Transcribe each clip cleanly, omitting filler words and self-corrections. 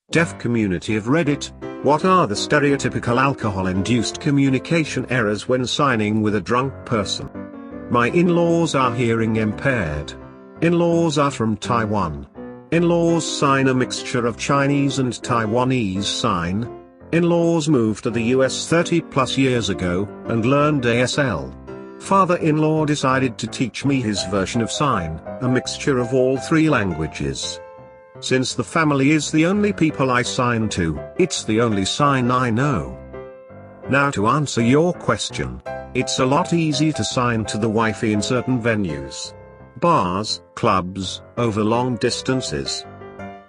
Deaf community of Reddit. What are the stereotypical alcohol-induced communication errors when signing with a drunk person? My in-laws are hearing impaired. In-laws are from Taiwan. In-laws sign a mixture of Chinese and Taiwanese sign. In-laws moved to the US 30 plus years ago, and learned ASL. Father-in-law decided to teach me his version of sign, a mixture of all three languages. Since the family is the only people I sign to, it's the only sign I know. Now to answer your question, it's a lot easier to sign to the wifey in certain venues. Bars, clubs, over long distances.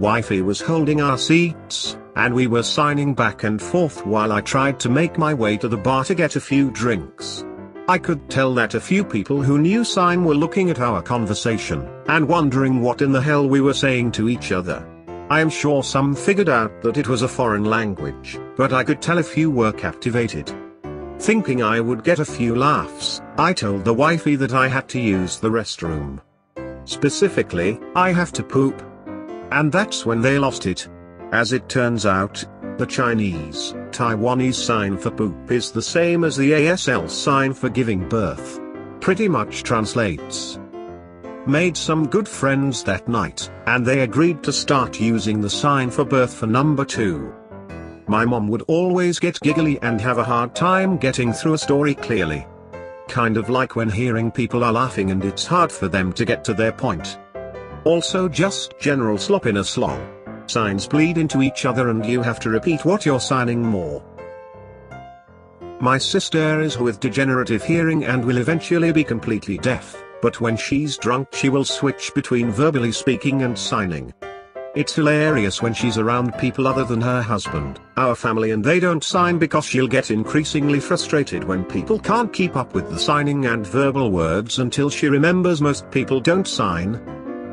Wifey was holding our seats, and we were signing back and forth while I tried to make my way to the bar to get a few drinks. I could tell that a few people who knew sign were looking at our conversation, and wondering what in the hell we were saying to each other. I am sure some figured out that it was a foreign language, but I could tell a few were captivated. Thinking I would get a few laughs, I told the wifey that I had to use the restroom. Specifically, I have to poop. And that's when they lost it. As it turns out, the Chinese, Taiwanese sign for poop is the same as the ASL sign for giving birth. Pretty much translates. Made some good friends that night, and they agreed to start using the sign for birth for number 2. My mom would always get giggly and have a hard time getting through a story clearly. Kind of like when hearing people are laughing and it's hard for them to get to their point. Also just general sloppiness lol. Signs bleed into each other and you have to repeat what you're signing more. My sister is with degenerative hearing and will eventually be completely deaf, but when she's drunk she will switch between verbally speaking and signing. It's hilarious when she's around people other than her husband, our family, and they don't sign because she'll get increasingly frustrated when people can't keep up with the signing and verbal words until she remembers most people don't sign.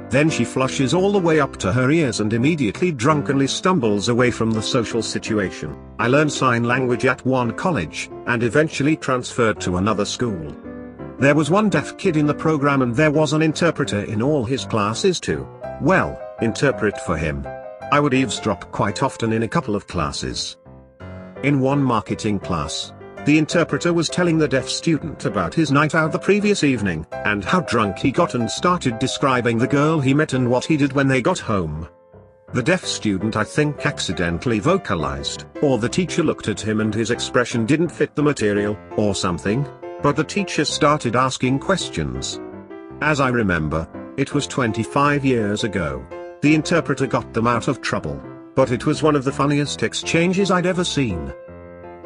Then she flushes all the way up to her ears and immediately drunkenly stumbles away from the social situation. I learned sign language at one college, and eventually transferred to another school. There was one deaf kid in the program and there was an interpreter in all his classes to, well, interpret for him. I would eavesdrop quite often in a couple of classes. In one marketing class, the interpreter was telling the deaf student about his night out the previous evening, and how drunk he got, and started describing the girl he met and what he did when they got home. The deaf student I think accidentally vocalized, or the teacher looked at him and his expression didn't fit the material, or something, but the teacher started asking questions. As I remember, it was 25 years ago. The interpreter got them out of trouble, but it was one of the funniest exchanges I'd ever seen.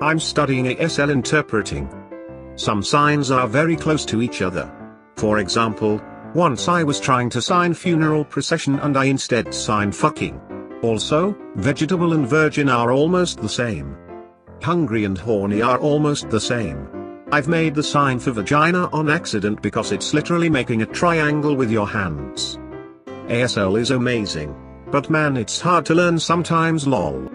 I'm studying ASL interpreting. Some signs are very close to each other. For example, once I was trying to sign funeral procession and I instead signed fucking. Also, vegetable and virgin are almost the same. Hungry and horny are almost the same. I've made the sign for vagina on accident because it's literally making a triangle with your hands. ASL is amazing. But man, it's hard to learn sometimes lol.